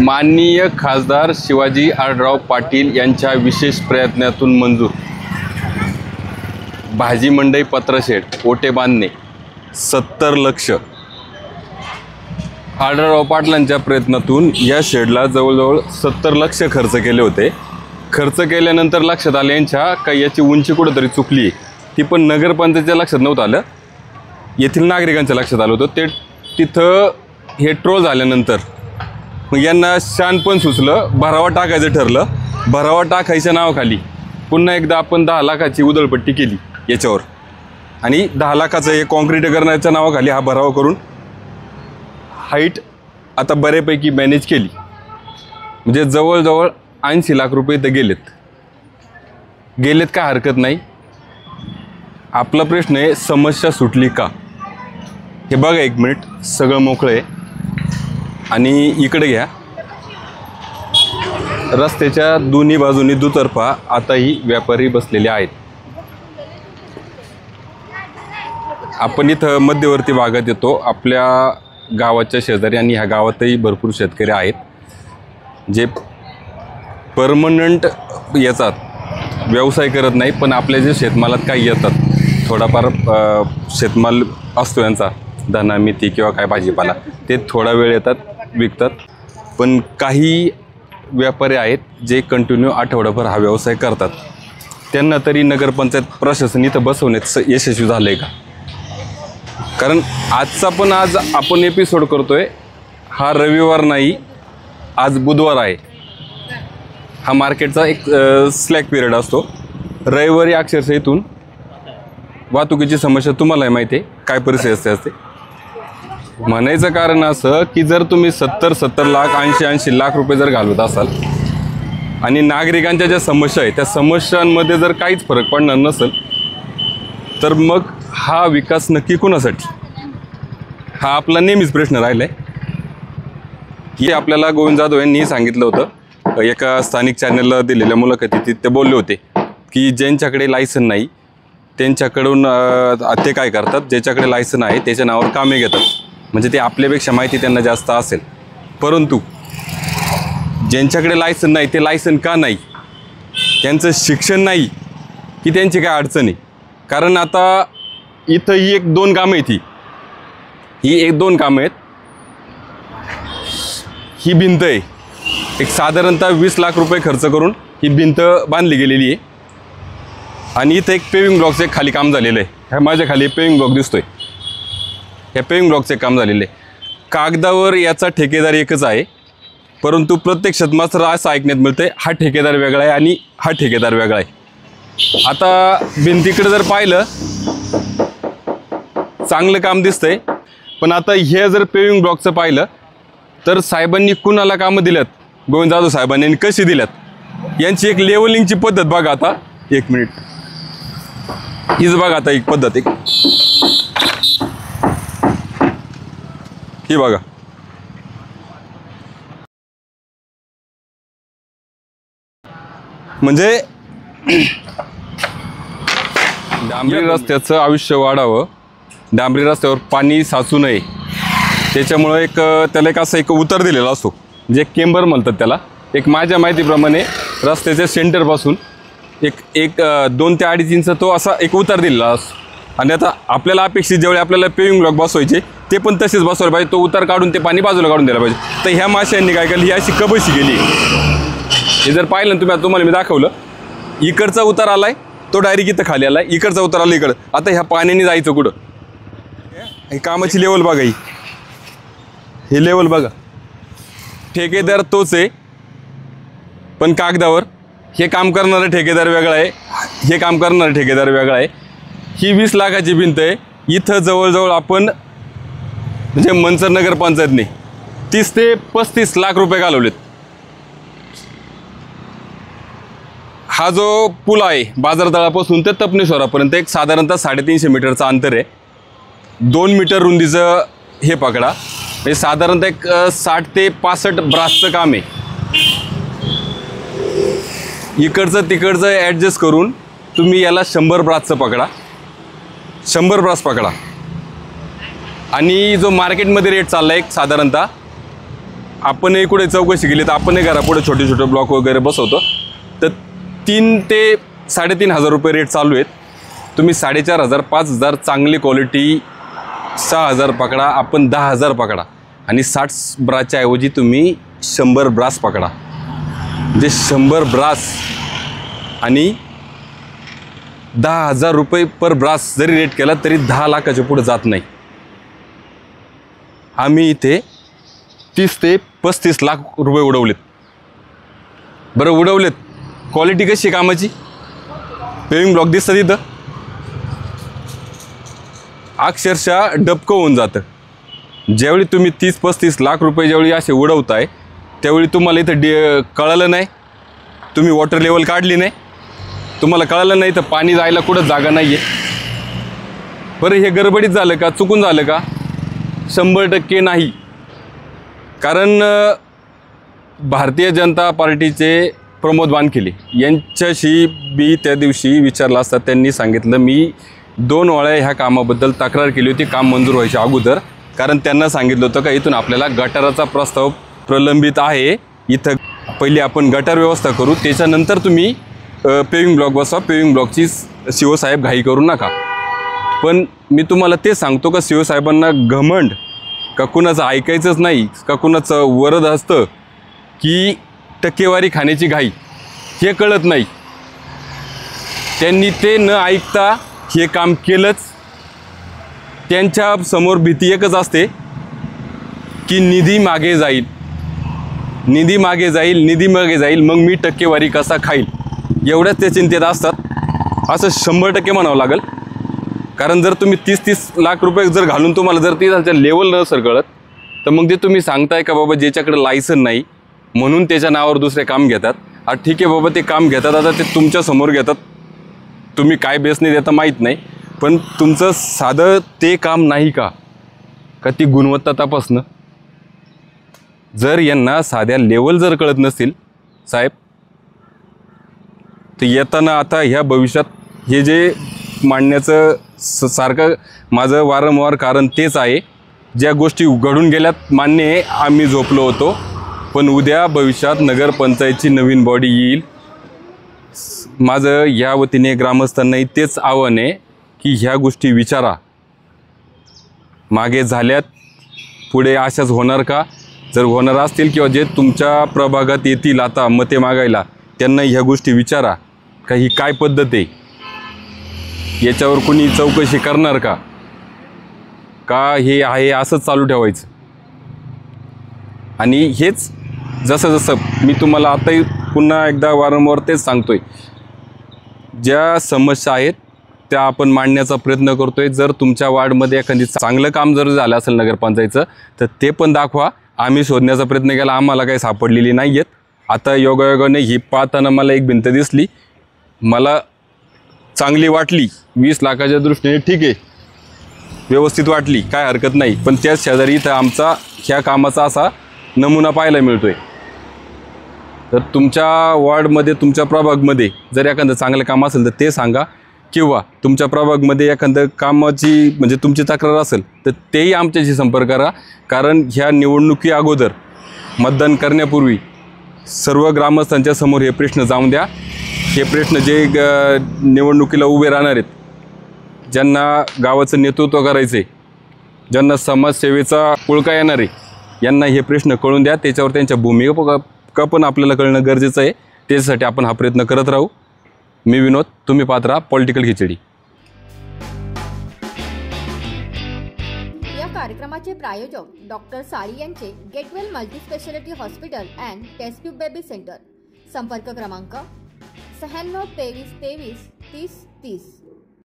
माननीय खासदार शिवाजी आढळराव पाटील यांच्या विशेष प्रयत्नातून मंजूर भाजी मंडई पत्रशेड ओटे बांधणे 70 लक्ष। आढळराव पाटलांच्या प्रयत्नातून या शेडला जवळजवळ 70 लक्ष खर्च केले होते। खर्च केल्यानंतर लक्षात आले यांच्या काही याची उंची कुठेतरी चुकली, ती पण नगरपंचायतीच्या लक्षात नव्हतं आलं, येथील नागरिकांच्या लक्षात आलं होतं। ते तिथं हे ट्रोल झाल्यानंतर मग यांना शानपण सुचलं, भरावा टाकायचं ठरलं। भरावा टाकायच्या नावाखाली पुन्हा एकदा आपण 10 लाखाची उधळपट्टी केली याच्यावर, आणि 10 लाखाचं हे कॉन्क्रीटीकरणाच्या नावाखाली हा भरावा करून हाईट आता बऱ्यापैकी मॅनेज केली। म्हणजे जवळजवळ 80 लाख रुपये तर गेलेत का हरकत नाही। आपला प्रश्न आहे, समस्या सुटली का? हे बघा, 1 मिनिट, सगळं मोकळं आहे। आणि इकडे घ्या, रस्त्याच्या दोन्ही बाजूनी दुतर्फा आताही व्यापारी बसलेले आहेत। आपण इथं मध्यवर्ती भागात येतो, आपल्या गावाच्या शेजारी, आणि ह्या गावातही भरपूर शेतकरी आहेत जे परमनंट येतात, व्यवसाय करत नाही, पण आपल्या जे शेतमालात काही येतात, थोडाफार शेतमाल असतो यांचा, धना मेथी किंवा काय भाजीपाला, ते थोडा वेळ येतात, विकतात। पण काही व्यापारी आहेत जे कंटिन्यू आठवडाभर हा व्यवसाय करतात, त्यांना तरी नगरपंचायत प्रशासन इथं बसवण्यात यशस्वी झालं आहे का? कारण आज आपण एपिसोड करतोय, हा रविवार नाही, आज बुधवार आहे। हा मार्केटचा एक स्लॅक पिरियड असतो। रविवारी अक्षरशः इथून वाहतुकीची समस्या तुम्हाला माहिती आहे काय परिस्थिती असते। म्हणायचं कारण असं की जर तुम्ही 70 लाख 80 लाख रुपये जर घालवत असाल आणि नागरिकांच्या ज्या समस्या आहेत त्या समस्यांमध्ये जर काहीच फरक पडणार नसेल, तर मग हा विकास नक्की कोणासाठी? हा आपला नेहमीच प्रश्न राहिला आहे। हे आपल्याला गोविंद जाधव यांनी सांगितलं होतं, एका स्थानिक चॅनलला दिलेल्या मुलाखतीत ते बोलले होते की ज्यांच्याकडे लायसन नाही त्यांच्याकडून ते काय करतात, ज्याच्याकडे लायसन आहे त्याच्या नावावर कामे घेतात, म्हणजे ते आपल्यापेक्षा माहिती त्यांना जास्त असेल। परंतु ज्यांच्याकडे लायसन नाही ते लायसन का नाही? त्यांचं शिक्षण नाही की त्यांची काय अडचण आहे? कारण आता इथं ही 1-2 कामं आहेत, ही 1-2 कामं आहेत। ही भिंत आहे, एक साधारणतः 20 लाख रुपये खर्च करून ही भिंत बांधली गेलेली आहे। आणि इथं एक पेविंग ब्लॉकचं एक खाली काम झालेलं आहे। ह्या माझ्या खाली पेविंग ब्लॉक दिसतोय, ह्या पेविंग ब्लॉकचं काम झालेलं आहे। कागदावर याचा ठेकेदार एकच आहे, परंतु प्रत्यक्षात मात्र असं ऐकण्यात मिळतंय हा ठेकेदार वेगळा आहे आणि हा ठेकेदार वेगळा आहे। आता भिंतीकडे जर पाहिलं चांगलं काम दिसतंय, पण आता हे जर पेविंग ब्लॉकचं पाहिलं तर साहेबांनी कुणाला कामं दिल्यात, गोविंद जाधव साहेबांनी कशी दिल्यात, यांची एक लेवलिंगची पद्धत बघा। आता 1 मिनिट, हीच बघा आता एक पद्धत, एक ही बघा, म्हणजे डांबरी रस्त्याचं आयुष्य वाढावं, डांबरी रस्त्यावर पाणी साचू नये, त्याच्यामुळं त्याला एक असं एक उतार दिलेला असतो, जे केंबर म्हणतात त्याला। एक माझ्या माहितीप्रमाणे रस्त्याच्या सेंटरपासून एक 2 ते 2.5 इंच तो असा एक उतार दिलेला असतो। आणि आता आपल्याला अपेक्षित जेवढे आपल्याला पेविंग ब्लॉक बसवायचे ते पण तसेच बसवायला पाहिजे, तो उतार काढून ते पाणी बाजूला काढून द्यायला पाहिजे। तर ह्या माश्यांनी काय केलं, ही अशी कबशी गेली। हे जर पाहिलं ना तुम्हाला मी दाखवलं, इकडचा उतार आलाय तो डायरेक्ट इथं खाली आलाय, इकडचा उतार आला इकडं। आता ह्या पाण्याने जायचं कुठं? ही कामाची लेवल बघा, ही लेवल बघा। ठेकेदार तोच आहे, पण कागदावर हे काम करणारा ठेकेदार वेगळा आहे, हे काम करणारा ठेकेदार वेगळा आहे। ही 20 लाखाची भिंत आहे, इथं जवळजवळ आपण म्हणजे मंचर नगरपंचायतने 30 ते 35 लाख रुपये घालवलेत। हा जो पूल आहे बाजारतळापासून ते तपनेश्वरापर्यंत एक साधारणतः 350 मीटरचं अंतर आहे। 2 मीटर रुंदीचं हे पकडा, म्हणजे साधारणतः एक 60 ते 65 ब्रासचं काम आहे। इकडचं तिकडचं ॲडजस्ट करून तुम्ही याला 100 ब्रासचं पकडा, 100 ब्रास पकडा। आणि जो मार्केटमध्ये रेट चालला आहे साधारणतः आपणही कुठे चौकशी केली तर आपणही घरापुढे छोटे छोटे ब्लॉक वगैरे बसवतो, तर 3 ते 3,500 रुपये रेट चालू आहेत. तुम्ही 4,500 5,000 चांगली क्वालिटी 6,000 पकडा, आपण 10,000 पकडा आणि 60 ब्राच्या ऐवजी तुम्ही 100 ब्रास पकडा. म्हणजे 100 ब्रास आणि 10,000 रुपये पर ब्रास जरी रेट केला तरी 10 लाखाच्या पुढे जात नाही. आम्ही इथे 30 ते 35 लाख रुपये उडवलेत. बरं उडवलेत, क्वालिटी कशी कामाची? पेविंग ब्लॉक दिसतं तिथं, अक्षरशः डबकं होऊन जातं. ज्यावेळी तुम्ही 30-35 लाख रुपये ज्यावेळी असे उडवताय त्यावेळी तुम्हाला इथं कळलं नाही, तुम्ही वॉटर लेवल काढली नाही, तुम्हाला कळलं नाही तर पाणी जायला कुठं जागा नाही आहे. बरं हे गडबडीत झालं का, चुकून झालं का? 100% नाही. कारण भारतीय जनता पार्टीचे प्रमोद वानखेले यांच्याशी मी त्या दिवशी विचारलं असता त्यांनी सांगितलं मी 2 वेळा ह्या कामाबद्दल तक्रार केली होती काम मंजूर व्हायच्या अगोदर. कारण त्यांना सांगितलं होतं का इथून आपल्याला गटाराचा प्रस्ताव प्रलंबित आहे, इथं पहिली आपण गटार व्यवस्था करू, त्याच्यानंतर तुम्ही पेविंग ब्लॉक बसवा, पेविंग ब्लॉकची शिवसाहेब घाई करू नका. पण मी तुम्हाला ते सांगतो का शिवसाहेबांना घमंड का कुणाचं ऐकायचंच नाही का कुणाचं वरद असतं की टक्केवारी खाण्याची घाई हे कळत नाही. त्यांनी ते न ऐकता हे काम केलंच. त्यांच्या समोर भीती एकच असते की निधी मागे जाईल, निधी मागे जाईल, निधी मागे जाईल, मग मी टक्केवारी कसा खाईल, एवढ्याच ते चिंतेत असतात. असं 100% म्हणावं लागेल. कारण जर तुम्ही 30-30 लाख रुपये जर घालून तुम्हाला जर ती लेवल न सर कळत तर मग ते तुम्ही सांगताय का बाबा ज्याच्याकडे लायसन नाही म्हणून त्याच्या नावावर दुसरे काम घेतात. ठीक आहे बाबा ते काम घेतात, आता ते तुमच्या समोर घेतात, तुम्ही काय बेसने देता माहीत नाही, पण तुमचं साधं ते काम नाही का ती गुणवत्ता तपासणं? जर यांना साध्या लेवल जर कळत नसतील साहेब तर येताना आता ह्या भविष्यात हे जे मांडण्याचं सारखं माझं वारंवार कारण तेच आहे. ज्या गोष्टी घडून गेल्यात मान्य आहे, आम्ही झोपलो होतो, पण उद्या भविष्यात नगरपंचायतची नवीन बॉडी येईल. माझं या वतीने ग्रामस्थांनाही तेच आव्हान आहे की ह्या गोष्टी विचारा. मागे झाल्यात, पुढे अशाच होणार का? जर होणार असतील किंवा जे तुमच्या प्रभागात येतील आता मते मागायला त्यांना ह्या गोष्टी विचारा का ही काय पद्धत आहे, याच्यावर कोणी चौकशी करणार का हे आहे असंच चालू ठेवायचं? आणि हेच जसं जसं मी तुम्हाला आताही पुन्हा एकदा वारंवार तेच सांगतोय, ज्या समस्या आहेत त्या आपण मांडण्याचा प्रयत्न करतोय. जर तुमच्या वार्डमध्ये एखादी चांगलं काम जर झालं असेल नगरपंचायतचं तर ते पण दाखवा. आम्ही शोधण्याचा प्रयत्न केला, आम्हाला काही सापडलेली नाही आहेत. आता योगायोगाने ही पाहताना मला एक भिंत दिसली, मला चांगली वाटली, 20 लाखाच्या दृष्टीने ठीक आहे, व्यवस्थित वाटली, काय हरकत नाही. पण त्याच शेजारी इथं आमचा ह्या कामाचा असा नमुना पाहायला मिळतोय. तर तुमच्या वॉर्डमध्ये तुमच्या प्रभागमध्ये जर एखादं चांगलं काम असेल तर ते सांगा, किंवा तुमच्या प्रभागमध्ये एखादं कामाची म्हणजे तुमची तक्रार असेल तर तेही आमच्याशी संपर्क करा. कारण ह्या निवडणुकी अगोदर मतदान करण्यापूर्वी सर्व ग्रामस्थांच्या समोर हे प्रश्न जाऊन द्या. हे प्रश्न जे निवडणुकीला उभे राहणार आहेत, ज्यांना गावाचं नेतृत्व करायचं आहे, ज्यांना समाजसेवेचा पुळका येणार आहे, यांना हे प्रश्न कळून द्या. त्याच्यावर त्यांच्या भूमिका पण आपल्याला कळणं गरजेचं आहे. त्याच्यासाठी आपण हा प्रयत्न करत राहू. मी विनोद, तुम्ही पाहत राहा पॉलिटिकल खिचडी. या कार्यक्रमाचे प्रायोजक डॉक्टर साळी यांचे get well multispeciality hospital and test tube baby centre. संपर्क क्रमांक 96 23 23 30 30.